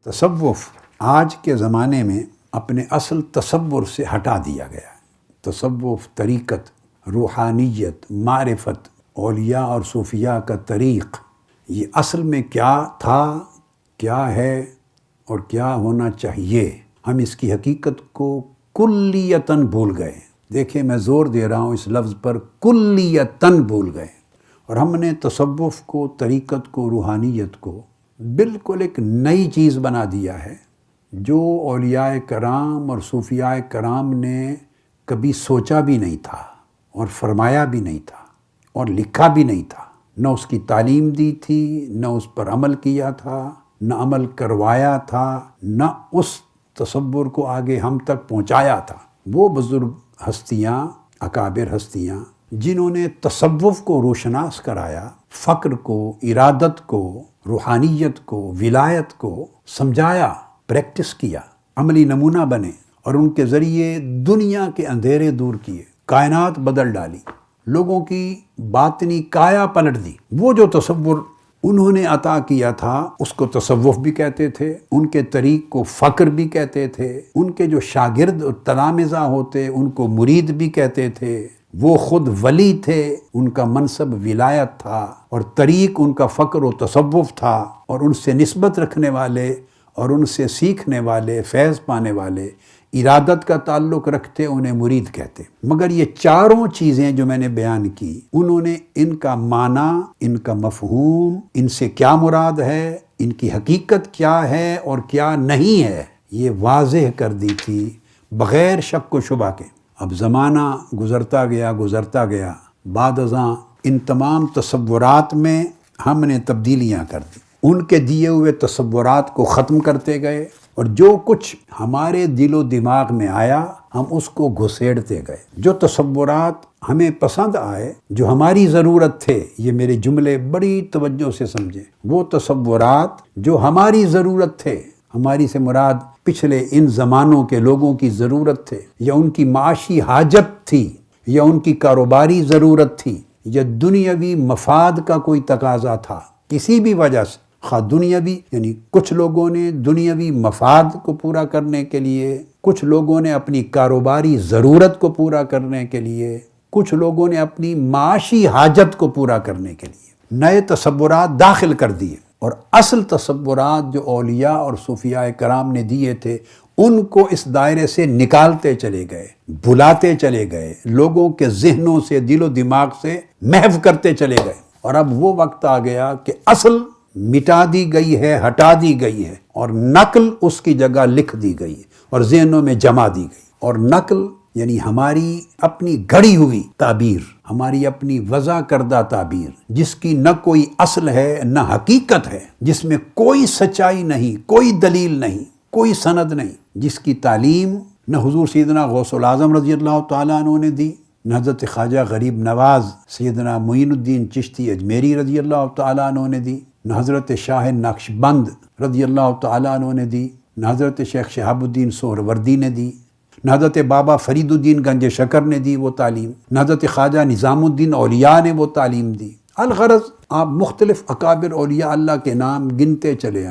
تصوف آج کے زمانے میں اپنے اصل تصور سے ہٹا دیا گیا ہے۔ تصوف طریقت، روحانیت، معرفت، اولیاء اور صوفیاء کا طریق، یہ اصل میں کیا تھا، کیا ہے اور کیا ہونا چاہیے، ہم اس کی حقیقت کو کلیتاً بھول گئے۔ دیکھیں، میں زور دے رہا ہوں اس لفظ پر، کلیتاً بھول گئے، اور ہم نے تصوف کو، طریقت کو، روحانیت کو بالکل ایک نئی چیز بنا دیا ہے جو اولیاء کرام اور صوفیاء کرام نے کبھی سوچا بھی نہیں تھا اور فرمایا بھی نہیں تھا اور لکھا بھی نہیں تھا، نہ اس کی تعلیم دی تھی، نہ اس پر عمل کیا تھا، نہ عمل کروایا تھا، نہ اس تصور کو آگے ہم تک پہنچایا تھا۔ وہ بزرگ ہستیاں، اکابر ہستیاں جنہوں نے تصوف کو روشناس کرایا، فقر کو، ارادت کو، روحانیت کو، ولایت کو سمجھایا، پریکٹس کیا، عملی نمونہ بنے اور ان کے ذریعے دنیا کے اندھیرے دور کیے، کائنات بدل ڈالی، لوگوں کی باطنی کایا پلٹ دی۔ وہ جو تصور انہوں نے عطا کیا تھا اس کو تصوف بھی کہتے تھے، ان کے طریق کو فقر بھی کہتے تھے، ان کے جو شاگرد اور تلامذہ ہوتے ان کو مرید بھی کہتے تھے، وہ خود ولی تھے، ان کا منصب ولایت تھا اور طریق ان کا فقر و تصوف تھا، اور ان سے نسبت رکھنے والے اور ان سے سیکھنے والے، فیض پانے والے، ارادت کا تعلق رکھتے انہیں مرید کہتے۔ مگر یہ چاروں چیزیں جو میں نے بیان کی، انہوں نے ان کا معنی، ان کا مفہوم، ان سے کیا مراد ہے، ان کی حقیقت کیا ہے اور کیا نہیں ہے، یہ واضح کر دی تھی بغیر شک و شبہ کے۔ اب زمانہ گزرتا گیا، بعد ازاں ان تمام تصورات میں ہم نے تبدیلیاں کر دی، ان کے دیے ہوئے تصورات کو ختم کرتے گئے، اور جو کچھ ہمارے دل و دماغ میں آیا ہم اس کو گھسیڑتے گئے۔ جو تصورات ہمیں پسند آئے، جو ہماری ضرورت تھے، یہ میرے جملے بڑی توجہ سے سمجھیں، وہ تصورات جو ہماری ضرورت تھے، ہماری سے مراد پچھلے ان زمانوں کے لوگوں کی ضرورت تھے، یا ان کی معاشی حاجت تھی، یا ان کی کاروباری ضرورت تھی، یا دنیاوی مفاد کا کوئی تقاضا تھا، کسی بھی وجہ سے، خواہ دنیاوی، یعنی کچھ لوگوں نے دنیاوی مفاد کو پورا کرنے کے لیے، کچھ لوگوں نے اپنی کاروباری ضرورت کو پورا کرنے کے لیے، کچھ لوگوں نے اپنی معاشی حاجت کو پورا کرنے کے لیے نئے تصورات داخل کر دیے، اور اصل تصورات جو اولیاء اور صوفیاء کرام نے دیے تھے ان کو اس دائرے سے نکالتے چلے گئے، بھلاتے چلے گئے، لوگوں کے ذہنوں سے، دل و دماغ سے محو کرتے چلے گئے، اور اب وہ وقت آ گیا کہ اصل مٹا دی گئی ہے، ہٹا دی گئی ہے، اور نقل اس کی جگہ لکھ دی گئی اور ذہنوں میں جما دی گئی۔ اور نقل یعنی ہماری اپنی گھڑی ہوئی تعبیر، ہماری اپنی وضع کردہ تعبیر، جس کی نہ کوئی اصل ہے نہ حقیقت ہے، جس میں کوئی سچائی نہیں، کوئی دلیل نہیں، کوئی سند نہیں، جس کی تعلیم نہ حضور سیدنا غوث العظم رضی اللہ تعالیٰ عنہ نے دی، نہ حضرت خواجہ غریب نواز سیدنا معین الدین چشتی اجمیری رضی اللہ تعالیٰ عنہ نے دی، نہ حضرت شاہ نقشبند رضی اللہ تعالیٰ عنہ نے دی، نہ حضرت شیخ شہاب الدین سہروردی نے دی، نہ حضرت بابا فرید الدین گنج شکر نے دی وہ تعلیم، نہ حضرت خواجہ نظام الدین اولیاء نے وہ تعلیم دی۔ الغرض آپ مختلف اکابر اولیاء اللہ کے نام گنتے چلے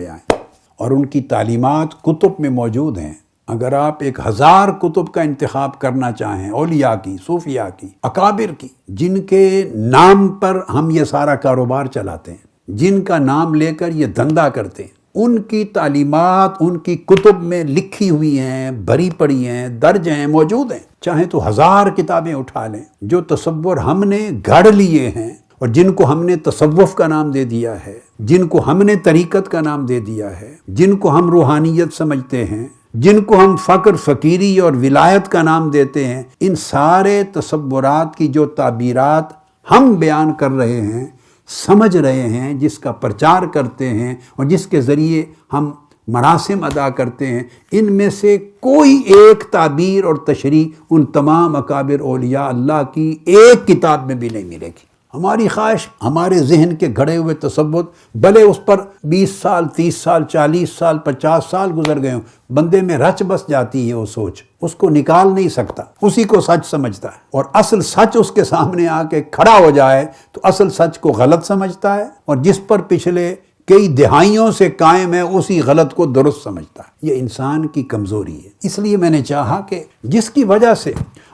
آئیں اور ان کی تعلیمات کتب میں موجود ہیں۔ اگر آپ 1000 کتب کا انتخاب کرنا چاہیں، اولیاء کی، صوفیاء کی، اکابر کی، جن کے نام پر ہم یہ سارا کاروبار چلاتے ہیں، جن کا نام لے کر یہ دھندا کرتے ہیں، ان کی تعلیمات ان کی کتب میں لکھی ہوئی ہیں، بھری پڑی ہیں، درج ہیں، موجود ہیں۔ چاہیں تو 1000 کتابیں اٹھا لیں۔ جو تصور ہم نے گھڑ لیے ہیں اور جن کو ہم نے تصوف کا نام دے دیا ہے، جن کو ہم نے طریقت کا نام دے دیا ہے، جن کو ہم روحانیت سمجھتے ہیں، جن کو ہم فقر، فقیری اور ولایت کا نام دیتے ہیں، ان سارے تصورات کی جو تعبیرات ہم بیان کر رہے ہیں، سمجھ رہے ہیں، جس کا پرچار کرتے ہیں اور جس کے ذریعے ہم مراسم ادا کرتے ہیں، ان میں سے کوئی ایک تعبیر اور تشریح ان تمام اکابر اولیاء اللہ کی ایک کتاب میں بھی نہیں ملے گی۔ ہماری خواہش، ہمارے ذہن کے گھڑے ہوئے تصور، بھلے اس پر 20 سال، 30 سال، 40 سال، 50 سال گزر گئے ہوں، بندے میں رچ بس جاتی ہے وہ سوچ، اس کو نکال نہیں سکتا، اسی کو سچ سمجھتا ہے، اور اصل سچ اس کے سامنے آ کے کھڑا ہو جائے تو اصل سچ کو غلط سمجھتا ہے، اور جس پر پچھلے کئی دہائیوں سے قائم ہے، اسی غلط کو درست سمجھتا ہے۔ یہ انسان کی کمزوری ہے۔ اس لیے میں نے چاہا کہ جس کی وجہ سے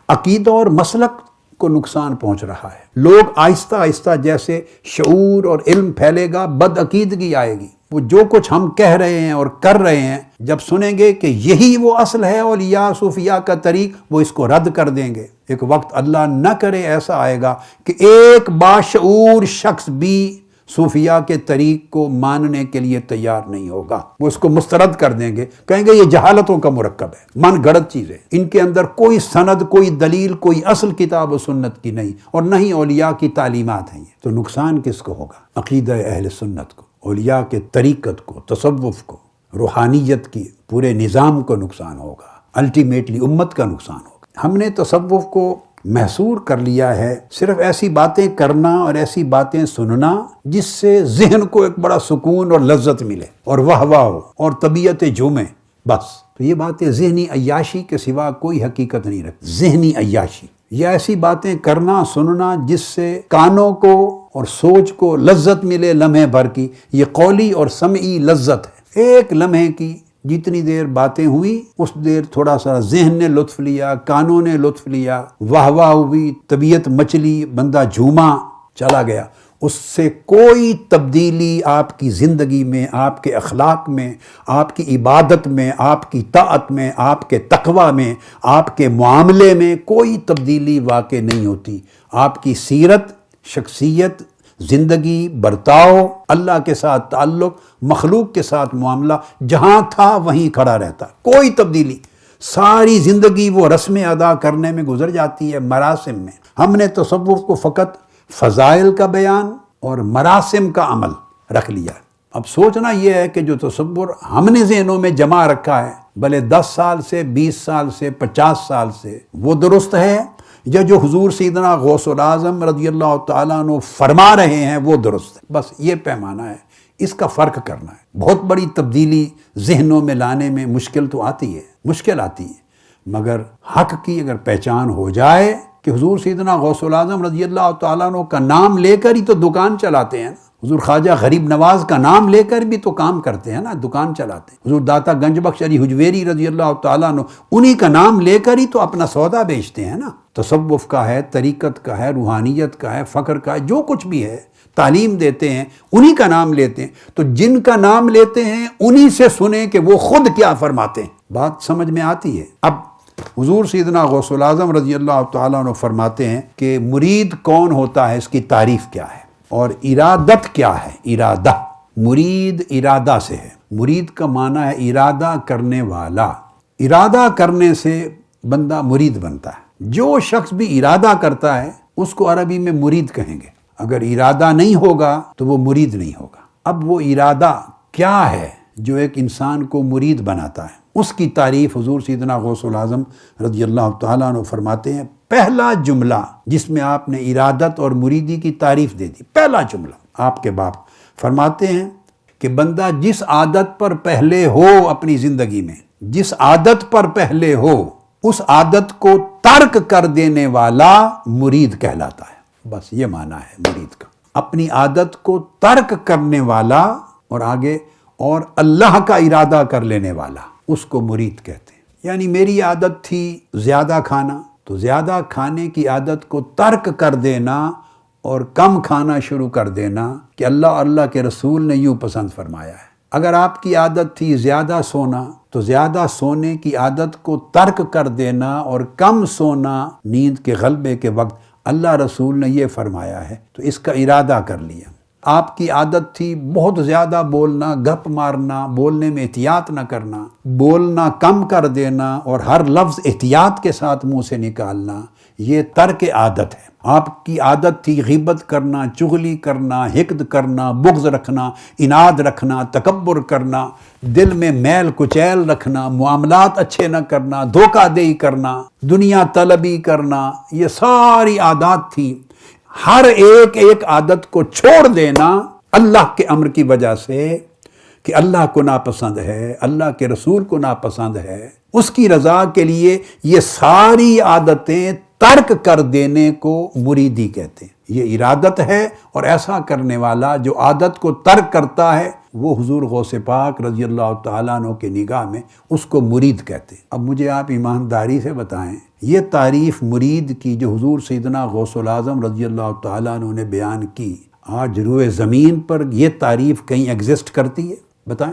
عقیدہ اور مسلک کو نقصان پہنچ رہا ہے، لوگ آہستہ آہستہ جیسے شعور اور علم پھیلے گا، بد عقیدگی آئے گی۔ وہ جو کچھ ہم کہہ رہے ہیں اور کر رہے ہیں، جب سنیں گے کہ یہی وہ اصل ہے اولیاء صوفیاء کا طریق، وہ اس کو رد کر دیں گے۔ ایک وقت اللہ نہ کرے ایسا آئے گا کہ ایک باشعور شخص بھی صوفیاء کے طریق کو ماننے کے لیے تیار نہیں ہوگا، وہ اس کو مسترد کر دیں گے، کہیں گے یہ جہالتوں کا مرکب ہے، من گھڑت چیزیں، ان کے اندر کوئی سند، کوئی دلیل، کوئی اصل کتاب و سنت کی نہیں، اور نہ ہی اولیاء کی تعلیمات ہیں۔ تو نقصان کس کو ہوگا؟ عقیدہ اہل سنت کو، اولیاء کے طریقت کو، تصوف کو، روحانیت کی پورے نظام کو نقصان ہوگا، الٹیمیٹلی امت کا نقصان ہوگا۔ ہم نے تصوف کو محصور کر لیا ہے صرف ایسی باتیں کرنا اور ایسی باتیں سننا جس سے ذہن کو ایک بڑا سکون اور لذت ملے اور واہ واہ ہو اور طبیعت جھومے، بس۔ تو یہ باتیں ذہنی عیاشی کے سوا کوئی حقیقت نہیں رکھتی۔ ذہنی عیاشی، یہ ایسی باتیں کرنا سننا جس سے کانوں کو اور سوچ کو لذت ملے لمحے بھر کی، یہ قولی اور سمعی لذت ہے۔ ایک لمحے کی جتنی دیر باتیں ہوئی اس دیر تھوڑا سا ذہن نے لطف لیا، کانوں نے لطف لیا، واہ واہ ہوئی، طبیعت مچلی، بندہ جھوما، چلا گیا۔ اس سے کوئی تبدیلی آپ کی زندگی میں، آپ کے اخلاق میں، آپ کی عبادت میں، آپ کی طاعت میں، آپ کے تقوی میں، آپ کے معاملے میں کوئی تبدیلی واقع نہیں ہوتی۔ آپ کی سیرت، شخصیت، زندگی، برتاؤ، اللہ کے ساتھ تعلق، مخلوق کے ساتھ معاملہ جہاں تھا وہیں کھڑا رہتا، کوئی تبدیلی۔ ساری زندگی وہ رسمیں ادا کرنے میں گزر جاتی ہے، مراسم میں۔ ہم نے تصوف کو فقط فضائل کا بیان اور مراسم کا عمل رکھ لیا۔ اب سوچنا یہ ہے کہ جو تصور ہم نے ذہنوں میں جمع رکھا ہے، بھلے 10 سال سے، 20 سال سے، 50 سال سے، وہ درست ہے، یا جو حضور سیدنا غوث العظم رضی اللہ تعالیٰ عنہ فرما رہے ہیں وہ درست ہے۔ بس یہ پیمانہ ہے، اس کا فرق کرنا ہے۔ بہت بڑی تبدیلی ذہنوں میں لانے میں مشکل تو آتی ہے، مشکل آتی ہے، مگر حق کی اگر پہچان ہو جائے کہ حضور سیدنا غوث العظم رضی اللہ تعالیٰ عنہ کا نام لے کر ہی تو دکان چلاتے ہیں نا، حضور خواجہ غریب نواز کا نام لے کر بھی تو کام کرتے ہیں نا، دکان چلاتے ہیں، حضور داتا گنج بخش علی حجویری رضی اللہ تعالیٰ عنہ انہی کا نام لے کر ہی تو اپنا سودا بیچتے ہیں نا۔ تصوف کا ہے، طریقت کا ہے، روحانیت کا ہے، فقر کا ہے، جو کچھ بھی ہے، تعلیم دیتے ہیں، انہی کا نام لیتے ہیں۔ تو جن کا نام لیتے ہیں انہی سے سنیں کہ وہ خود کیا فرماتے ہیں، بات سمجھ میں آتی ہے۔ اب حضور سیدنا غوث العظم رضی اللہ تعالیٰ عنہ فرماتے ہیں کہ مرید کون ہوتا ہے، اس کی تعریف کیا ہے اور ارادت کیا ہے۔ ارادہ، مرید ارادہ سے ہے۔ مرید کا معنی ہے ارادہ کرنے والا۔ ارادہ کرنے سے بندہ مرید بنتا ہے۔ جو شخص بھی ارادہ کرتا ہے اس کو عربی میں مرید کہیں گے۔ اگر ارادہ نہیں ہوگا تو وہ مرید نہیں ہوگا۔ اب وہ ارادہ کیا ہے جو ایک انسان کو مرید بناتا ہے، اس کی تعریف حضور سیدنا غوث العظم رضی اللہ تعالیٰ عنہ فرماتے ہیں۔ پہلا جملہ جس میں آپ نے ارادت اور مریدی کی تعریف دے دی، پہلا جملہ آپ کے باپ فرماتے ہیں کہ بندہ جس عادت پر پہلے ہو اپنی زندگی میں، جس عادت پر پہلے ہو، اس عادت کو ترک کر دینے والا مرید کہلاتا ہے۔ بس یہ معنی ہے مرید کا، اپنی عادت کو ترک کرنے والا، اور آگے اور اللہ کا ارادہ کر لینے والا، اس کو مرید کہتے ہیں۔ یعنی میری عادت تھی زیادہ کھانا، تو زیادہ کھانے کی عادت کو ترک کر دینا اور کم کھانا شروع کر دینا کہ اللہ اور اللہ کے رسول نے یوں پسند فرمایا ہے۔ اگر آپ کی عادت تھی زیادہ سونا تو زیادہ سونے کی عادت کو ترک کر دینا اور کم سونا نیند کے غلبے کے وقت اللہ رسول نے یہ فرمایا ہے، تو اس کا ارادہ کر لیا۔ آپ کی عادت تھی بہت زیادہ بولنا، گپ مارنا، بولنے میں احتیاط نہ کرنا، بولنا کم کر دینا اور ہر لفظ احتیاط کے ساتھ منہ سے نکالنا، یہ ترک عادت ہے۔ آپ کی عادت تھی غیبت کرنا، چغلی کرنا، حقد کرنا، بغض رکھنا، اناد رکھنا، تکبر کرنا، دل میں میل کچیل رکھنا، معاملات اچھے نہ کرنا، دھوکہ دہی کرنا، دنیا طلبی کرنا، یہ ساری عادات تھی۔ ہر ایک عادت کو چھوڑ دینا اللہ کے امر کی وجہ سے کہ اللہ کو ناپسند ہے، اللہ کے رسول کو ناپسند ہے، اس کی رضا کے لیے یہ ساری عادتیں ترک کر دینے کو مریدی کہتے ہیں۔ یہ ارادت ہے، اور ایسا کرنے والا جو عادت کو ترک کرتا ہے وہ حضور غوث پاک رضی اللہ تعالیٰ عنہ کے نگاہ میں اس کو مرید کہتے ہیں۔ اب مجھے آپ ایمانداری سے بتائیں، یہ تعریف مرید کی جو حضور سیدنا غوث العظم رضی اللہ تعالیٰ عنہ نے بیان کی، آج روئے زمین پر یہ تعریف کہیں ایگزسٹ کرتی ہے؟ بتائیں۔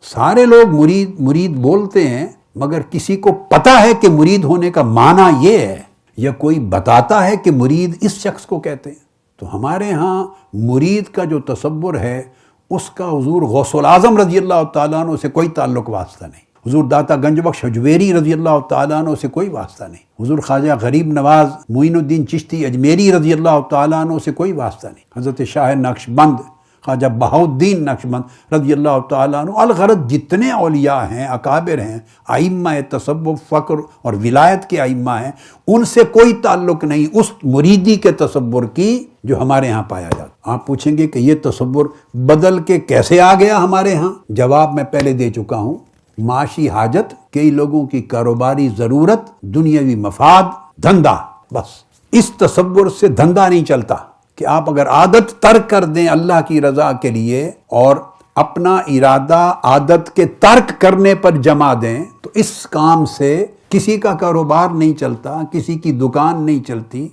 سارے لوگ مرید مرید بولتے ہیں، مگر کسی کو پتہ ہے کہ مرید ہونے کا معنی یہ ہے، یا کوئی بتاتا ہے کہ مرید اس شخص کو کہتے ہیں؟ تو ہمارے ہاں مرید کا جو تصور ہے اس کا حضور غوث العظم رضی اللہ تعالیٰ عنہ سے کوئی تعلق واسطہ نہیں، حضور داتا گنج بخش حجویری رضی اللہ تعالیٰ عنہ سے کوئی واسطہ نہیں، حضور خواجہ غریب نواز معین الدین چشتی اجمیری رضی اللہ تعالیٰ عنہ سے کوئی واسطہ نہیں، حضرت شاہ نقشبند خواجہ بہاؤالدین نقشبند رضی اللہ تعالیٰ عنہ، الغرض جتنے اولیاء ہیں، اکابر ہیں، ائمہ تصوف، فقر اور ولایت کے ائمہ ہیں، ان سے کوئی تعلق نہیں اس مریدی کے تصور کی جو ہمارے ہاں پایا جاتا۔ آپ پوچھیں گے کہ یہ تصور بدل کے کیسے آ گیا ہمارے ہاں؟ جواب میں پہلے دے چکا ہوں۔ معاشی حاجت، کئی لوگوں کی کاروباری ضرورت، دنیاوی مفاد، دھندا، بس اس تصور سے دھندا نہیں چلتا کہ آپ اگر عادت ترک کر دیں اللہ کی رضا کے لیے اور اپنا ارادہ عادت کے ترک کرنے پر جما دیں تو اس کام سے کسی کا کاروبار نہیں چلتا، کسی کی دکان نہیں چلتی،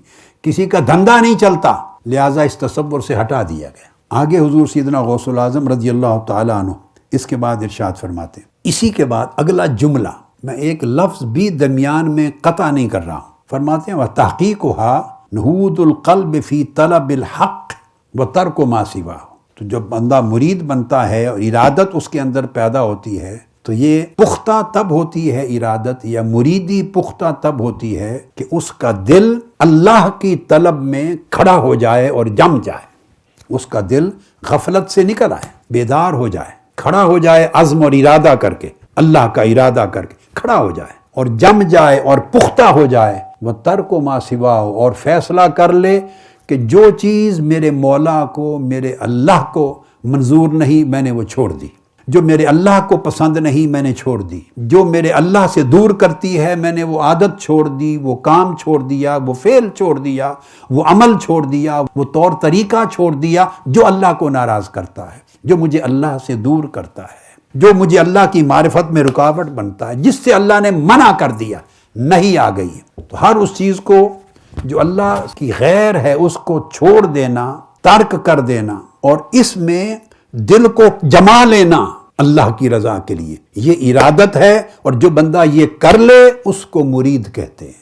کسی کا دھندا نہیں چلتا، لہٰذا اس تصور سے ہٹا دیا گیا۔ آگے حضور سیدنا غوث العظم رضی اللہ تعالیٰ عنہ اس کے بعد ارشاد فرماتے ہیں، اسی کے بعد اگلا جملہ میں ایک لفظ بھی درمیان میں قطع نہیں کر رہا ہوں، فرماتے ہیں وَتَحْقِيقُهَا نہود القلب فی طلب الحق وترک ما سواه۔ تو جب بندہ مرید بنتا ہے اور ارادت اس کے اندر پیدا ہوتی ہے تو یہ پختہ تب ہوتی ہے ارادت یا مریدی پختہ تب ہوتی ہے کہ اس کا دل اللہ کی طلب میں کھڑا ہو جائے اور جم جائے، اس کا دل غفلت سے نکل آئے، بیدار ہو جائے، کھڑا ہو جائے، عزم اور ارادہ کر کے، اللہ کا ارادہ کر کے کھڑا ہو جائے اور جم جائے اور پختہ ہو جائے، وہ ترک ما سواہ، اور فیصلہ کر لے کہ جو چیز میرے مولا کو، میرے اللہ کو منظور نہیں میں نے وہ چھوڑ دی، جو میرے اللہ کو پسند نہیں میں نے چھوڑ دی، جو میرے اللہ سے دور کرتی ہے میں نے وہ عادت چھوڑ دی، وہ کام چھوڑ دیا، وہ فعل چھوڑ دیا، وہ عمل چھوڑ دیا، وہ طور طریقہ چھوڑ دیا جو اللہ کو ناراض کرتا ہے، جو مجھے اللہ سے دور کرتا ہے، جو مجھے اللہ کی معرفت میں رکاوٹ بنتا ہے، جس سے اللہ نے منع کر دیا، نہیں آ گئی۔ تو ہر اس چیز کو جو اللہ کی غیر ہے اس کو چھوڑ دینا، ترک کر دینا، اور اس میں دل کو جما لینا اللہ کی رضا کے لیے، یہ ارادت ہے، اور جو بندہ یہ کر لے اس کو مرید کہتے ہیں۔